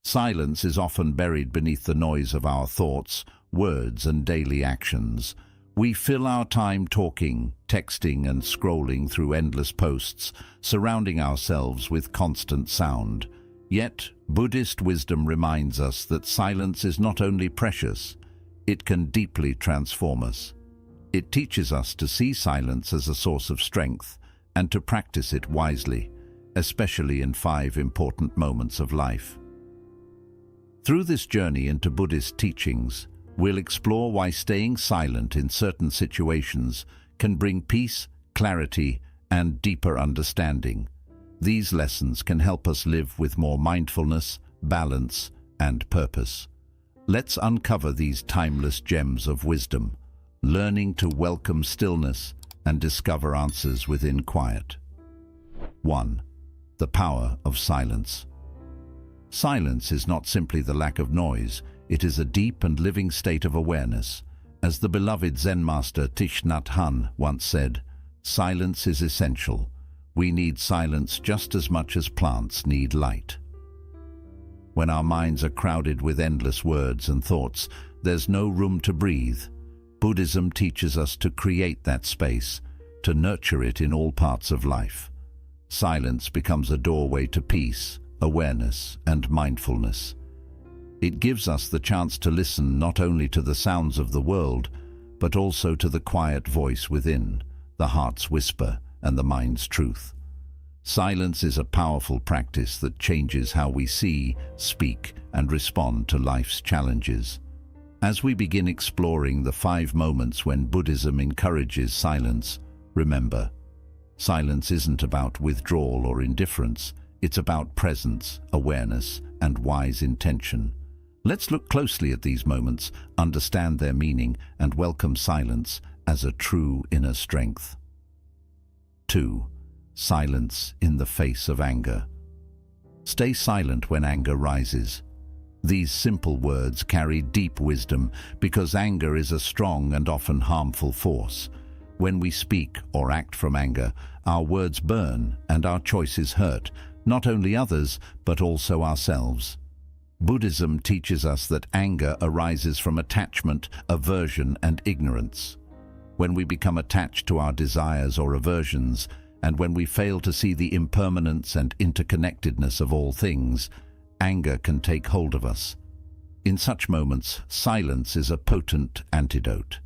Silence is often buried beneath the noise of our thoughts, words, and daily actions. We fill our time talking, texting, and scrolling through endless posts, surrounding ourselves with constant sound. Yet, Buddhist wisdom reminds us that silence is not only precious, it can deeply transform us. It teaches us to see silence as a source of strength and to practice it wisely, especially in 5 important moments of life. Through this journey into Buddhist teachings, we'll explore why staying silent in certain situations can bring peace, clarity, and deeper understanding. These lessons can help us live with more mindfulness, balance, and purpose. Let's uncover these timeless gems of wisdom, learning to welcome stillness and discover answers within quiet. 1. The power of silence. Silence is not simply the lack of noise, it is a deep and living state of awareness. As the beloved Zen master Thich Nhat Hanh once said, "Silence is essential. We need silence just as much as plants need light." When our minds are crowded with endless words and thoughts, there's no room to breathe. Buddhism teaches us to create that space, to nurture it in all parts of life. Silence becomes a doorway to peace, awareness, and mindfulness. It gives us the chance to listen not only to the sounds of the world, but also to the quiet voice within, the heart's whisper and the mind's truth. Silence is a powerful practice that changes how we see, speak, and respond to life's challenges. As we begin exploring the 5 moments when Buddhism encourages silence, remember, silence isn't about withdrawal or indifference, it's about presence, awareness, and wise intention. Let's look closely at these moments, understand their meaning, and welcome silence as a true inner strength. 2. Silence in the face of anger. Stay silent when anger rises. These simple words carry deep wisdom because anger is a strong and often harmful force. When we speak or act from anger, our words burn and our choices hurt, not only others, but also ourselves. Buddhism teaches us that anger arises from attachment, aversion, and ignorance. When we become attached to our desires or aversions, and when we fail to see the impermanence and interconnectedness of all things, anger can take hold of us. In such moments, silence is a potent antidote.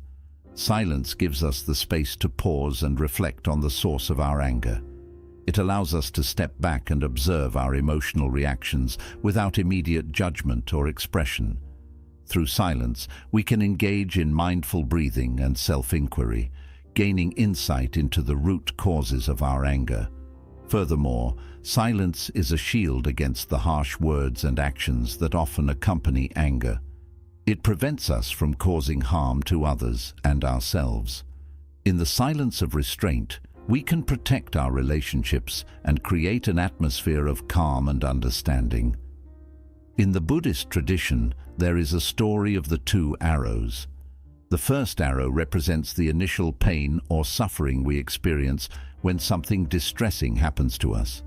Silence gives us the space to pause and reflect on the source of our anger. It allows us to step back and observe our emotional reactions without immediate judgment or expression. Through silence, we can engage in mindful breathing and self-inquiry, gaining insight into the root causes of our anger. Furthermore, silence is a shield against the harsh words and actions that often accompany anger. It prevents us from causing harm to others and ourselves. In the silence of restraint, we can protect our relationships and create an atmosphere of calm and understanding. In the Buddhist tradition, there is a story of the 2 arrows. The first arrow represents the initial pain or suffering we experience when something distressing happens to us.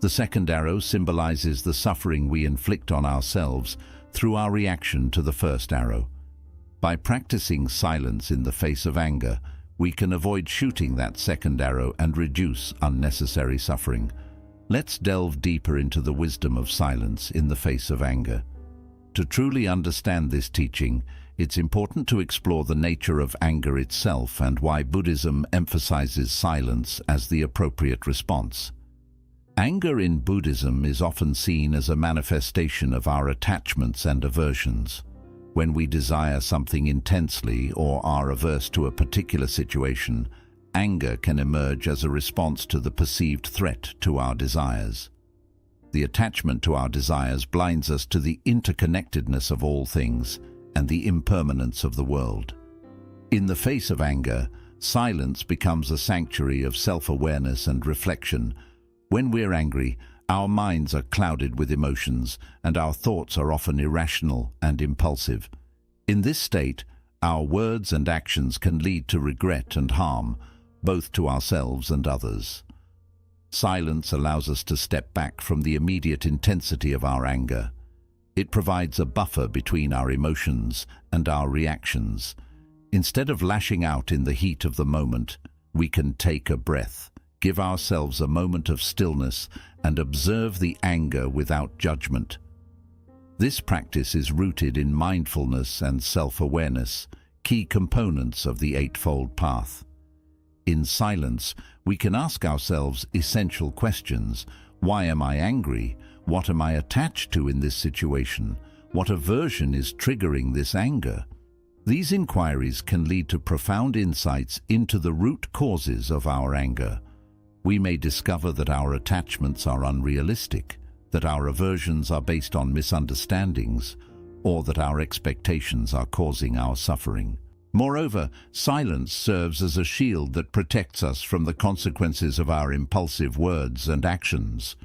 The second arrow symbolizes the suffering we inflict on ourselves through our reaction to the first arrow. By practicing silence in the face of anger, we can avoid shooting that second arrow and reduce unnecessary suffering. Let's delve deeper into the wisdom of silence in the face of anger. To truly understand this teaching, it's important to explore the nature of anger itself and why Buddhism emphasizes silence as the appropriate response. Anger in Buddhism is often seen as a manifestation of our attachments and aversions. When we desire something intensely or are averse to a particular situation, anger can emerge as a response to the perceived threat to our desires. The attachment to our desires blinds us to the interconnectedness of all things and the impermanence of the world. In the face of anger, silence becomes a sanctuary of self-awareness and reflection. When we're angry, our minds are clouded with emotions, and our thoughts are often irrational and impulsive. In this state, our words and actions can lead to regret and harm, both to ourselves and others. Silence allows us to step back from the immediate intensity of our anger. It provides a buffer between our emotions and our reactions. Instead of lashing out in the heat of the moment, we can take a breath, give ourselves a moment of stillness, and observe the anger without judgment. This practice is rooted in mindfulness and self-awareness, key components of the Eightfold Path. In silence, we can ask ourselves essential questions. Why am I angry? What am I attached to in this situation? What aversion is triggering this anger? These inquiries can lead to profound insights into the root causes of our anger. We may discover that our attachments are unrealistic, that our aversions are based on misunderstandings, or that our expectations are causing our suffering. Moreover, silence serves as a shield that protects us from the consequences of our impulsive words and actions.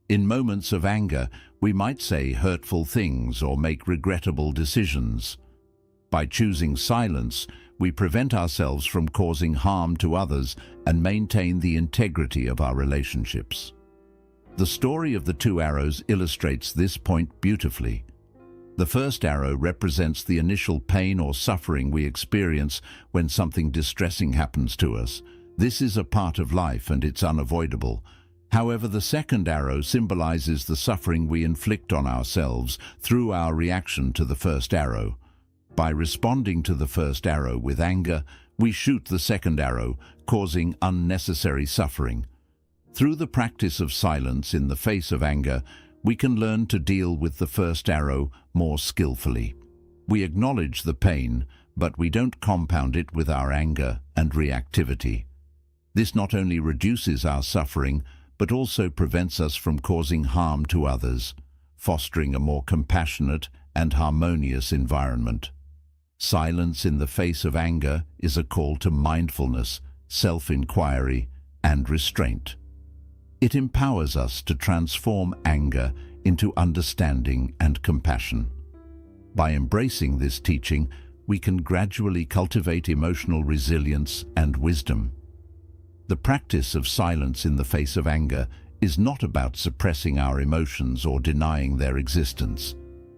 In moments of anger, we might say hurtful things or make regrettable decisions. By choosing silence, we prevent ourselves from causing harm to others and maintain the integrity of our relationships. The story of the two arrows illustrates this point beautifully. The first arrow represents the initial pain or suffering we experience when something distressing happens to us. This is a part of life and it's unavoidable. However, the second arrow symbolizes the suffering we inflict on ourselves through our reaction to the first arrow. By responding to the first arrow with anger, we shoot the second arrow, causing unnecessary suffering. Through the practice of silence in the face of anger, we can learn to deal with the first arrow more skillfully. We acknowledge the pain, but we don't compound it with our anger and reactivity. This not only reduces our suffering, but also prevents us from causing harm to others, fostering a more compassionate and harmonious environment. Silence in the face of anger is a call to mindfulness, self-inquiry, and restraint. It empowers us to transform anger into understanding and compassion. By embracing this teaching, we can gradually cultivate emotional resilience and wisdom. The practice of silence in the face of anger is not about suppressing our emotions or denying their existence.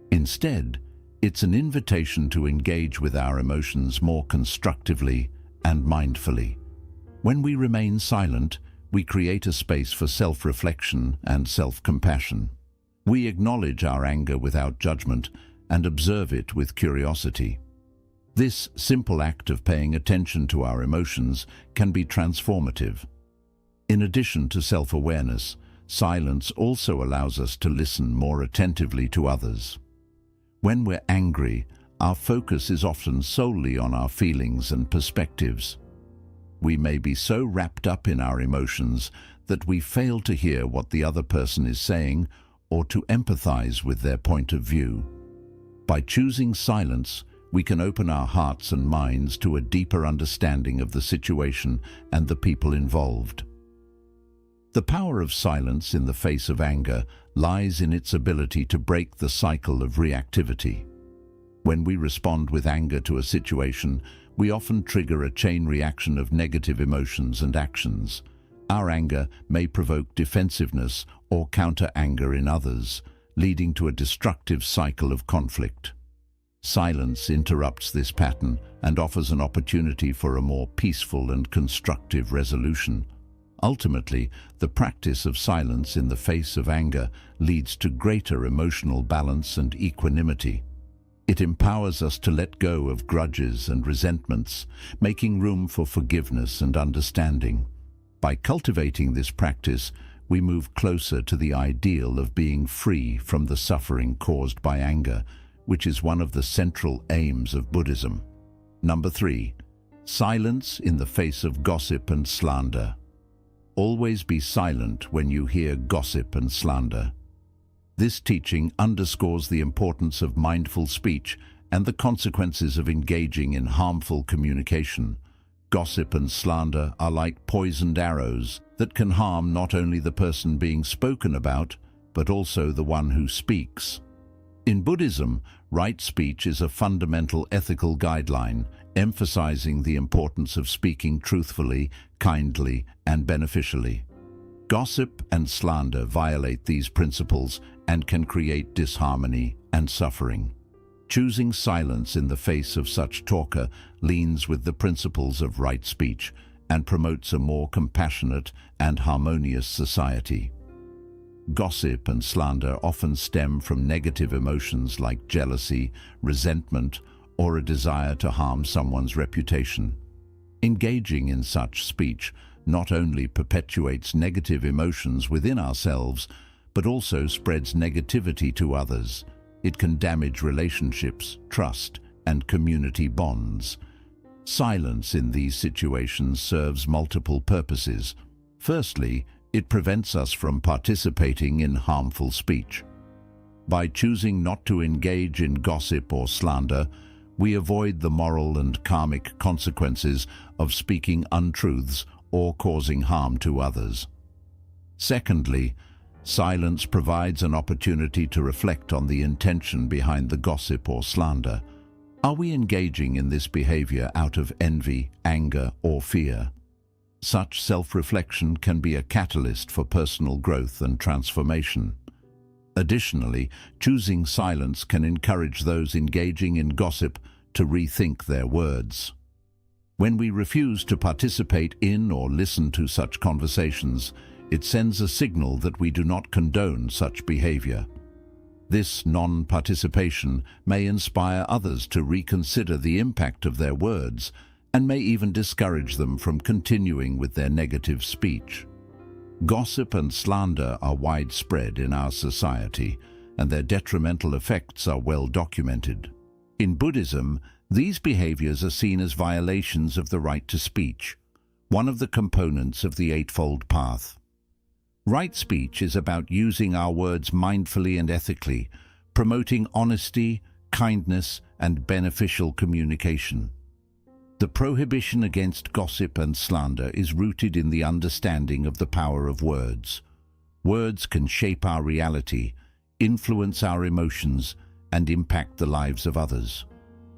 Instead, it's an invitation to engage with our emotions more constructively and mindfully. When we remain silent, we create a space for self-reflection and self-compassion. We acknowledge our anger without judgment and observe it with curiosity. This simple act of paying attention to our emotions can be transformative. In addition to self-awareness, silence also allows us to listen more attentively to others. When we're angry, our focus is often solely on our feelings and perspectives. We may be so wrapped up in our emotions that we fail to hear what the other person is saying or to empathize with their point of view. By choosing silence, we can open our hearts and minds to a deeper understanding of the situation and the people involved. The power of silence in the face of anger lies in its ability to break the cycle of reactivity. When we respond with anger to a situation, we often trigger a chain reaction of negative emotions and actions. Our anger may provoke defensiveness or counter-anger in others, leading to a destructive cycle of conflict. Silence interrupts this pattern and offers an opportunity for a more peaceful and constructive resolution. Ultimately, the practice of silence in the face of anger leads to greater emotional balance and equanimity. It empowers us to let go of grudges and resentments, making room for forgiveness and understanding. By cultivating this practice, we move closer to the ideal of being free from the suffering caused by anger, which is one of the central aims of Buddhism. Number 3. Silence in the face of gossip and slander. Always be silent when you hear gossip and slander. This teaching underscores the importance of mindful speech and the consequences of engaging in harmful communication. Gossip and slander are like poisoned arrows that can harm not only the person being spoken about, but also the one who speaks. In Buddhism, right speech is a fundamental ethical guideline, emphasizing the importance of speaking truthfully, kindly, and beneficially. Gossip and slander violate these principles and can create disharmony, and suffering. Choosing silence in the face of such talk leans with the principles of right speech and promotes a more compassionate and harmonious society. Gossip and slander often stem from negative emotions like jealousy, resentment, or a desire to harm someone's reputation. Engaging in such speech not only perpetuates negative emotions within ourselves, but also spreads negativity to others. It can damage relationships, trust, and community bonds. Silence in these situations serves multiple purposes. Firstly, it prevents us from participating in harmful speech. By choosing not to engage in gossip or slander, we avoid the moral and karmic consequences of speaking untruths or causing harm to others. Secondly, silence provides an opportunity to reflect on the intention behind the gossip or slander. Are we engaging in this behavior out of envy, anger, or fear? Such self-reflection can be a catalyst for personal growth and transformation. Additionally, choosing silence can encourage those engaging in gossip to rethink their words. When we refuse to participate in or listen to such conversations, it sends a signal that we do not condone such behavior. This non-participation may inspire others to reconsider the impact of their words and may even discourage them from continuing with their negative speech. Gossip and slander are widespread in our society, and their detrimental effects are well documented. In Buddhism, these behaviors are seen as violations of the right to speech, one of the components of the Eightfold Path. Right speech is about using our words mindfully and ethically, promoting honesty, kindness, and beneficial communication. The prohibition against gossip and slander is rooted in the understanding of the power of words. Words can shape our reality, influence our emotions, and impact the lives of others.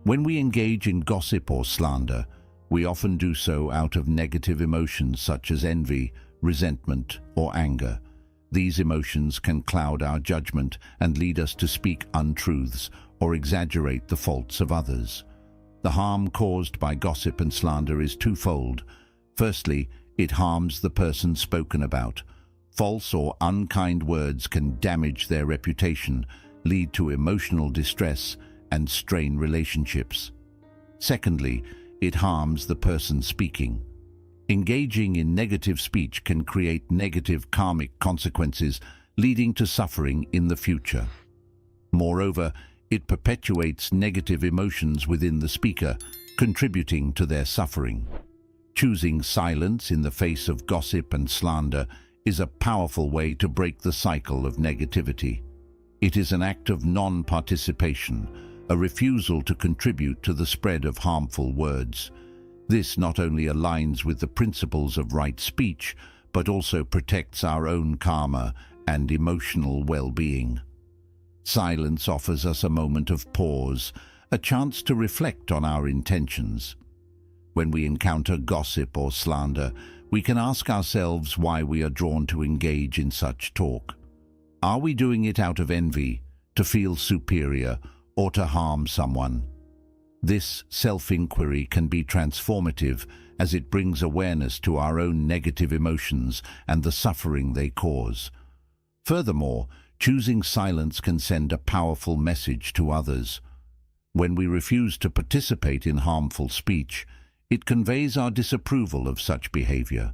When we engage in gossip or slander, we often do so out of negative emotions such as envy, resentment, or anger. These emotions can cloud our judgment and lead us to speak untruths or exaggerate the faults of others. The harm caused by gossip and slander is twofold. Firstly, it harms the person spoken about. False or unkind words can damage their reputation, lead to emotional distress, and strain relationships. Secondly, it harms the person speaking. Engaging in negative speech can create negative karmic consequences, leading to suffering in the future. Moreover, it perpetuates negative emotions within the speaker, contributing to their suffering. Choosing silence in the face of gossip and slander is a powerful way to break the cycle of negativity. It is an act of non-participation, a refusal to contribute to the spread of harmful words. This not only aligns with the principles of right speech, but also protects our own karma and emotional well-being. Silence offers us a moment of pause, a chance to reflect on our intentions. When we encounter gossip or slander, we can ask ourselves why we are drawn to engage in such talk. Are we doing it out of envy, to feel superior, or to harm someone? This self-inquiry can be transformative as it brings awareness to our own negative emotions and the suffering they cause. Furthermore, choosing silence can send a powerful message to others. When we refuse to participate in harmful speech, it conveys our disapproval of such behavior.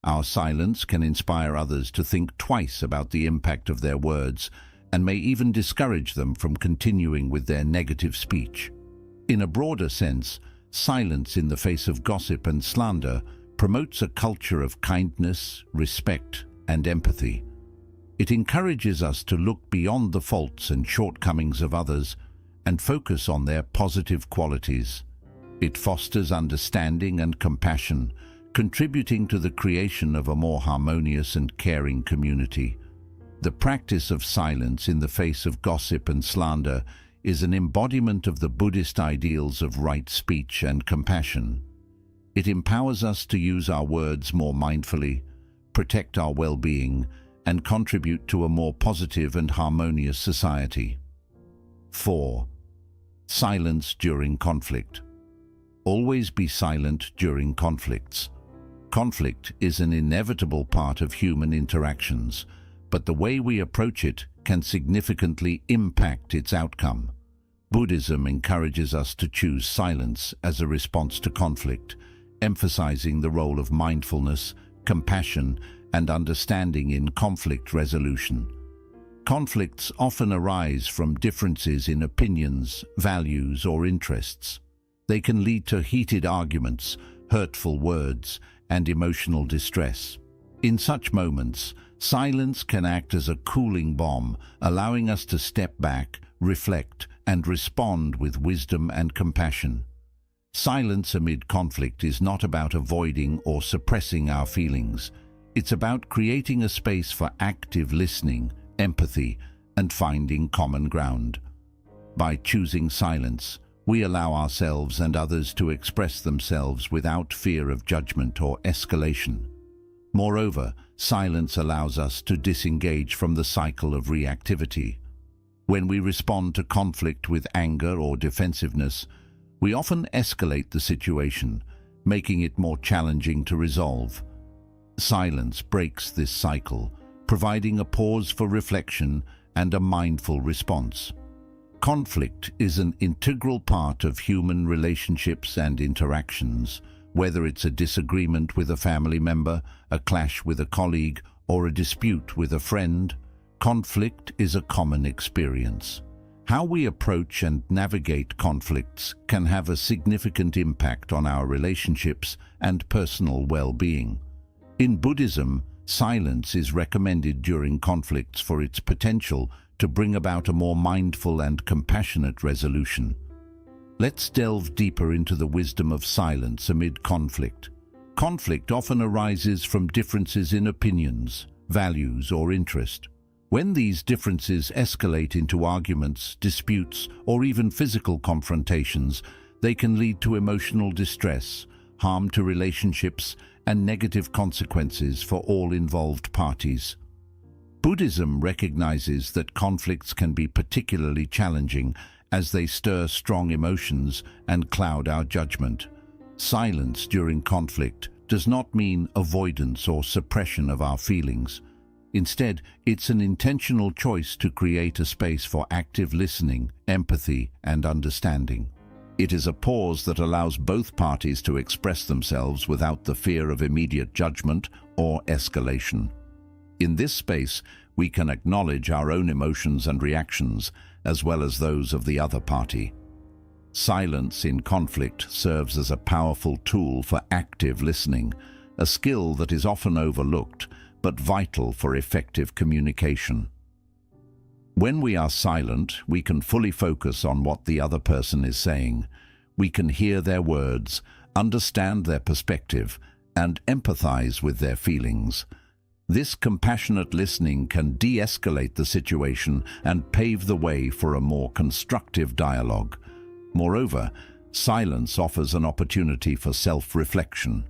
Our silence can inspire others to think twice about the impact of their words and may even discourage them from continuing with their negative speech. In a broader sense, silence in the face of gossip and slander promotes a culture of kindness, respect, and empathy. It encourages us to look beyond the faults and shortcomings of others and focus on their positive qualities. It fosters understanding and compassion, contributing to the creation of a more harmonious and caring community. The practice of silence in the face of gossip and slander is an embodiment of the Buddhist ideals of right speech and compassion. It empowers us to use our words more mindfully, protect our well-being, and contribute to a more positive and harmonious society. 4. Silence during conflict. Always be silent during conflicts. Conflict is an inevitable part of human interactions, but the way we approach it can significantly impact its outcome. Buddhism encourages us to choose silence as a response to conflict, emphasizing the role of mindfulness, compassion, and understanding in conflict resolution. Conflicts often arise from differences in opinions, values, or interests. They can lead to heated arguments, hurtful words, and emotional distress. In such moments, silence can act as a cooling bomb, allowing us to step back, reflect, and respond with wisdom and compassion. Silence amid conflict is not about avoiding or suppressing our feelings. It's about creating a space for active listening, empathy, and finding common ground. By choosing silence, we allow ourselves and others to express themselves without fear of judgment or escalation. Moreover, silence allows us to disengage from the cycle of reactivity. When we respond to conflict with anger or defensiveness, we often escalate the situation, making it more challenging to resolve. Silence breaks this cycle, providing a pause for reflection and a mindful response. Conflict is an integral part of human relationships and interactions, whether it's a disagreement with a family member, a clash with a colleague, or a dispute with a friend. Conflict is a common experience. How we approach and navigate conflicts can have a significant impact on our relationships and personal well-being. In Buddhism, silence is recommended during conflicts for its potential to bring about a more mindful and compassionate resolution. Let's delve deeper into the wisdom of silence amid conflict. Conflict often arises from differences in opinions, values, or interest. When these differences escalate into arguments, disputes, or even physical confrontations, they can lead to emotional distress, harm to relationships, and negative consequences for all involved parties. Buddhism recognizes that conflicts can be particularly challenging as they stir strong emotions and cloud our judgment. Silence during conflict does not mean avoidance or suppression of our feelings. Instead, it's an intentional choice to create a space for active listening, empathy, and understanding. It is a pause that allows both parties to express themselves without the fear of immediate judgment or escalation. In this space, we can acknowledge our own emotions and reactions, as well as those of the other party. Silence in conflict serves as a powerful tool for active listening, a skill that is often overlooked, but vital for effective communication. When we are silent, we can fully focus on what the other person is saying. We can hear their words, understand their perspective, and empathize with their feelings. This compassionate listening can de-escalate the situation and pave the way for a more constructive dialogue. Moreover, silence offers an opportunity for self-reflection.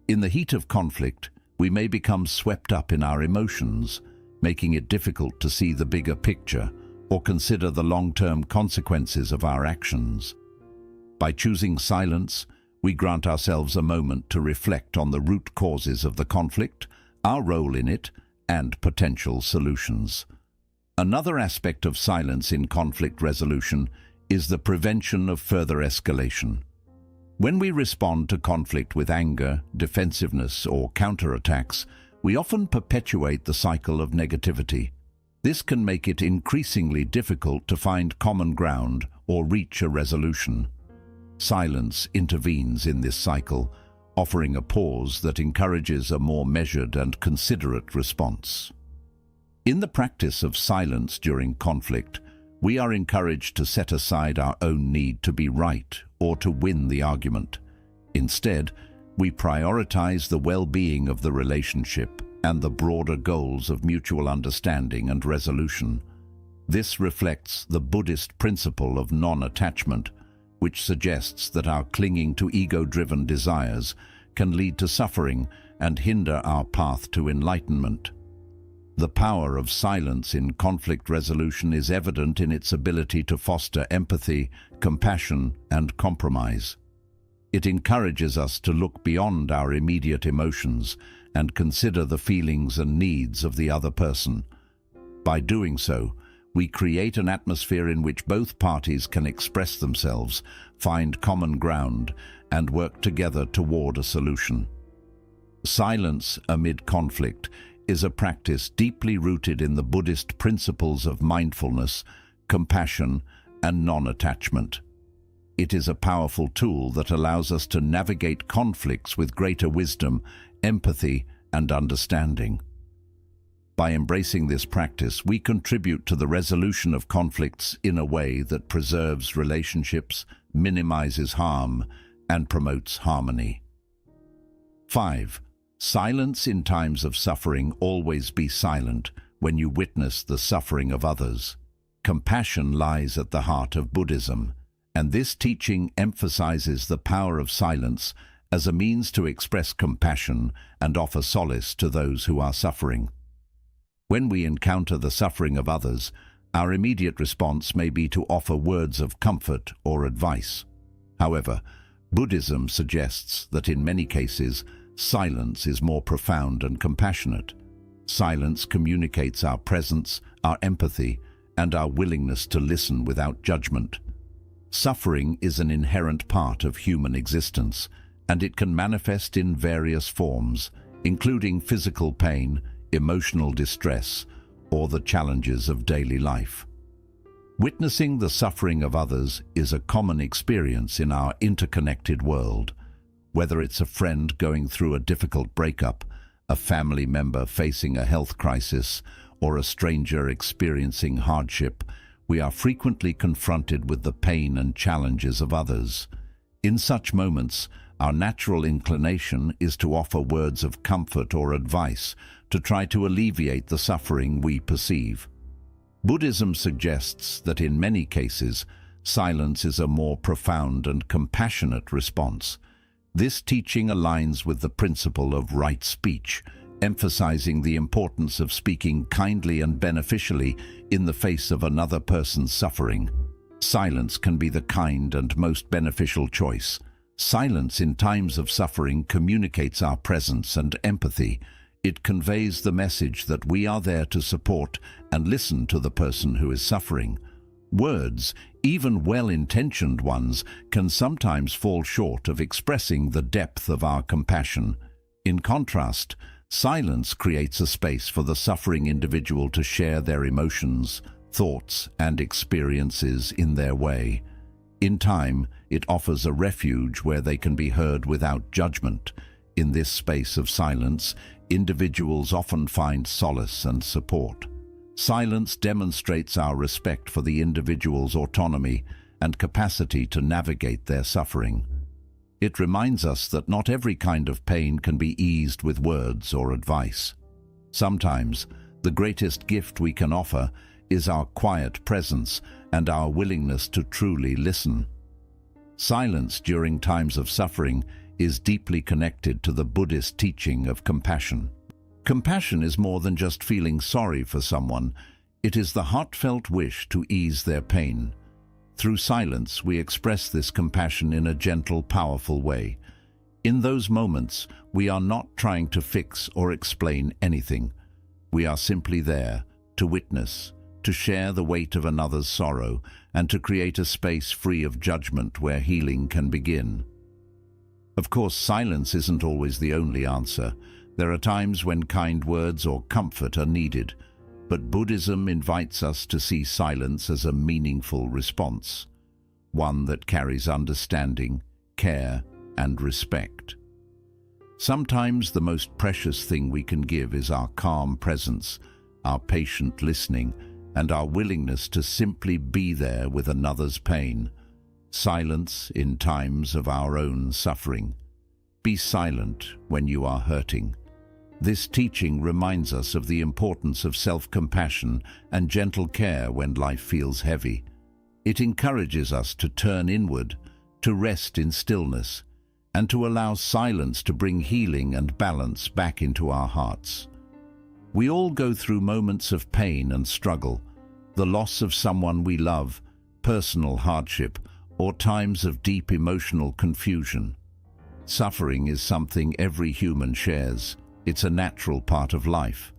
In the heat of conflict, we may become swept up in our emotions, making it difficult to see the bigger picture or consider the long-term consequences of our actions. By choosing silence, we grant ourselves a moment to reflect on the root causes of the conflict, our role in it, and potential solutions. Another aspect of silence in conflict resolution is the prevention of further escalation. When we respond to conflict with anger, defensiveness, or counterattacks, we often perpetuate the cycle of negativity. This can make it increasingly difficult to find common ground or reach a resolution. Silence intervenes in this cycle, offering a pause that encourages a more measured and considerate response. In the practice of silence during conflict, we are encouraged to set aside our own need to be right or to win the argument. Instead, we prioritize the well-being of the relationship and the broader goals of mutual understanding and resolution. This reflects the Buddhist principle of non-attachment, which suggests that our clinging to ego-driven desires can lead to suffering and hinder our path to enlightenment. The power of silence in conflict resolution is evident in its ability to foster empathy, compassion, and compromise. It encourages us to look beyond our immediate emotions and consider the feelings and needs of the other person. By doing so, we create an atmosphere in which both parties can express themselves, find common ground, and work together toward a solution. Silence amid conflict is a practice deeply rooted in the Buddhist principles of mindfulness, compassion, and non-attachment. It is a powerful tool that allows us to navigate conflicts with greater wisdom, empathy, and understanding. By embracing this practice, we contribute to the resolution of conflicts in a way that preserves relationships, minimizes harm, and promotes harmony. 5. Silence in times of suffering. Always be silent when you witness the suffering of others. Compassion lies at the heart of Buddhism, and this teaching emphasizes the power of silence as a means to express compassion and offer solace to those who are suffering. When we encounter the suffering of others, our immediate response may be to offer words of comfort or advice. However, Buddhism suggests that in many cases, silence is more profound and compassionate. Silence communicates our presence, our empathy, and our willingness to listen without judgment. Suffering is an inherent part of human existence, and it can manifest in various forms, including physical pain, emotional distress, or the challenges of daily life. Witnessing the suffering of others is a common experience in our interconnected world. Whether it's a friend going through a difficult breakup, a family member facing a health crisis, or a stranger experiencing hardship, we are frequently confronted with the pain and challenges of others. In such moments, our natural inclination is to offer words of comfort or advice to try to alleviate the suffering we perceive. Buddhism suggests that in many cases, silence is a more profound and compassionate response. This teaching aligns with the principle of right speech, emphasizing the importance of speaking kindly and beneficially in the face of another person's suffering. Silence can be the kind and most beneficial choice. Silence in times of suffering communicates our presence and empathy. It conveys the message that we are there to support and listen to the person who is suffering. Words, even well-intentioned ones, can sometimes fall short of expressing the depth of our compassion. In contrast, silence creates a space for the suffering individual to share their emotions, thoughts, and experiences in their way. In time, it offers a refuge where they can be heard without judgment. In this space of silence, individuals often find solace and support. Silence demonstrates our respect for the individual's autonomy and capacity to navigate their suffering. It reminds us that not every kind of pain can be eased with words or advice. Sometimes, the greatest gift we can offer is our quiet presence and our willingness to truly listen. Silence during times of suffering is deeply connected to the Buddhist teaching of compassion. Compassion is more than just feeling sorry for someone. It is the heartfelt wish to ease their pain. Through silence, we express this compassion in a gentle, powerful way. In those moments, we are not trying to fix or explain anything. We are simply there to witness, to share the weight of another's sorrow, and to create a space free of judgment where healing can begin. Of course, silence isn't always the only answer. There are times when kind words or comfort are needed, but Buddhism invites us to see silence as a meaningful response, one that carries understanding, care, and respect. Sometimes the most precious thing we can give is our calm presence, our patient listening, and our willingness to simply be there with another's pain. Silence in times of our own suffering. Be silent when you are hurting. This teaching reminds us of the importance of self-compassion and gentle care when life feels heavy. It encourages us to turn inward, to rest in stillness, and to allow silence to bring healing and balance back into our hearts. We all go through moments of pain and struggle, the loss of someone we love, personal hardship, or times of deep emotional confusion. Suffering is something every human shares. It's a natural part of life.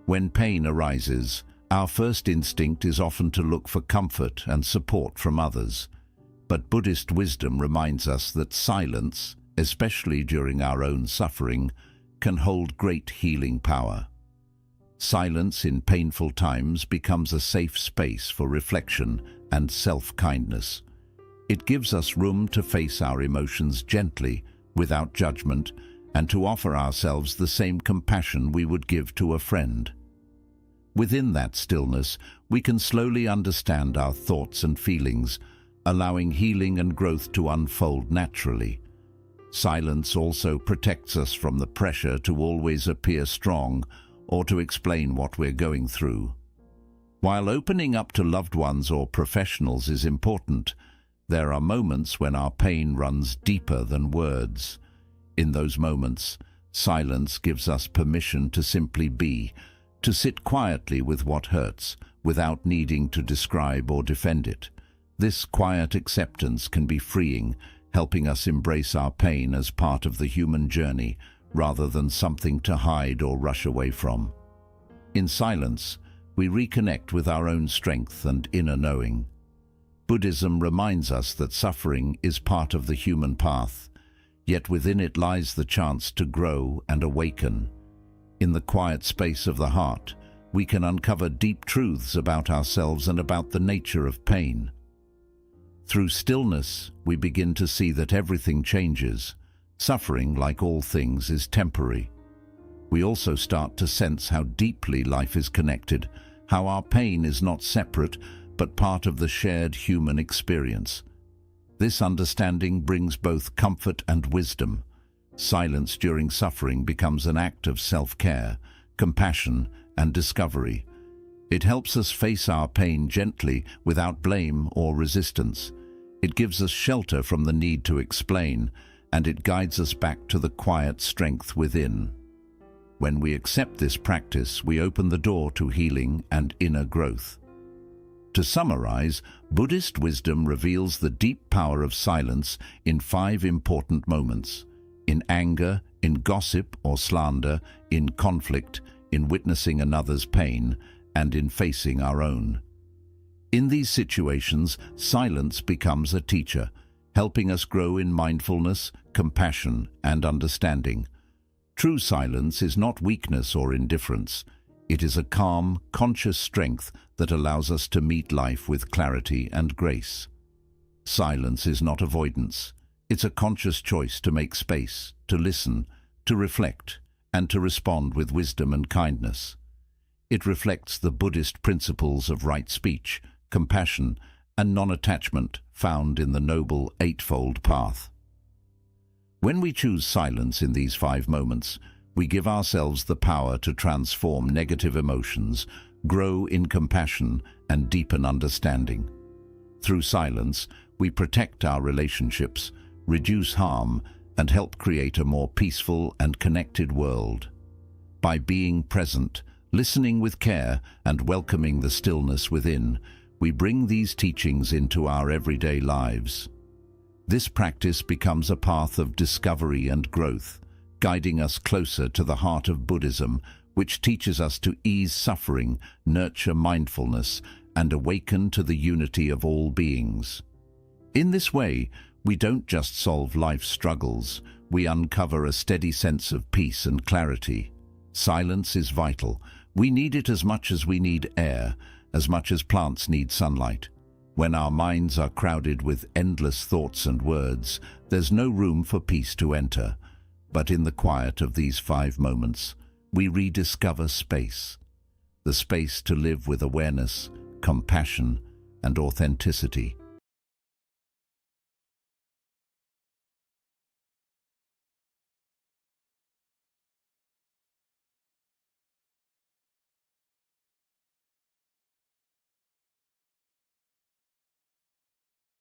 When pain arises, our first instinct is often to look for comfort and support from others. But Buddhist wisdom reminds us that silence, especially during our own suffering, can hold great healing power. Silence in painful times becomes a safe space for reflection and self-kindness. It gives us room to face our emotions gently, without judgment, and to offer ourselves the same compassion we would give to a friend. Within that stillness, we can slowly understand our thoughts and feelings, allowing healing and growth to unfold naturally. Silence also protects us from the pressure to always appear strong or to explain what we're going through. While opening up to loved ones or professionals is important, there are moments when our pain runs deeper than words. In those moments, silence gives us permission to simply be, to sit quietly with what hurts, without needing to describe or defend it. This quiet acceptance can be freeing, helping us embrace our pain as part of the human journey, rather than something to hide or rush away from. In silence, we reconnect with our own strength and inner knowing. Buddhism reminds us that suffering is part of the human path, yet within it lies the chance to grow and awaken. In the quiet space of the heart, we can uncover deep truths about ourselves and about the nature of pain. Through stillness, we begin to see that everything changes. Suffering, like all things, is temporary. We also start to sense how deeply life is connected, how our pain is not separate, but part of the shared human experience. This understanding brings both comfort and wisdom. Silence during suffering becomes an act of self-care, compassion, and discovery. It helps us face our pain gently, without blame or resistance. It gives us shelter from the need to explain, and it guides us back to the quiet strength within. When we accept this practice, we open the door to healing and inner growth. To summarize, Buddhist wisdom reveals the deep power of silence in 5 important moments: in anger, in gossip or slander, in conflict, in witnessing another's pain, and in facing our own. In these situations, silence becomes a teacher, helping us grow in mindfulness, compassion, and understanding. True silence is not weakness or indifference. It is a calm, conscious strength that allows us to meet life with clarity and grace. Silence is not avoidance. It's a conscious choice to make space, to listen, to reflect, and to respond with wisdom and kindness. It reflects the Buddhist principles of right speech, compassion, and non-attachment found in the Noble Eightfold Path. When we choose silence in these 5 moments, we give ourselves the power to transform negative emotions, grow in compassion, and deepen understanding. Through silence, we protect our relationships, reduce harm, and help create a more peaceful and connected world. By being present, listening with care, and welcoming the stillness within, we bring these teachings into our everyday lives. This practice becomes a path of discovery and growth, guiding us closer to the heart of Buddhism, which teaches us to ease suffering, nurture mindfulness, and awaken to the unity of all beings. In this way, we don't just solve life's struggles, we uncover a steady sense of peace and clarity. Silence is vital. We need it as much as we need air, as much as plants need sunlight. When our minds are crowded with endless thoughts and words, there's no room for peace to enter. But in the quiet of these 5 moments, we rediscover space. The space to live with awareness, compassion, and authenticity.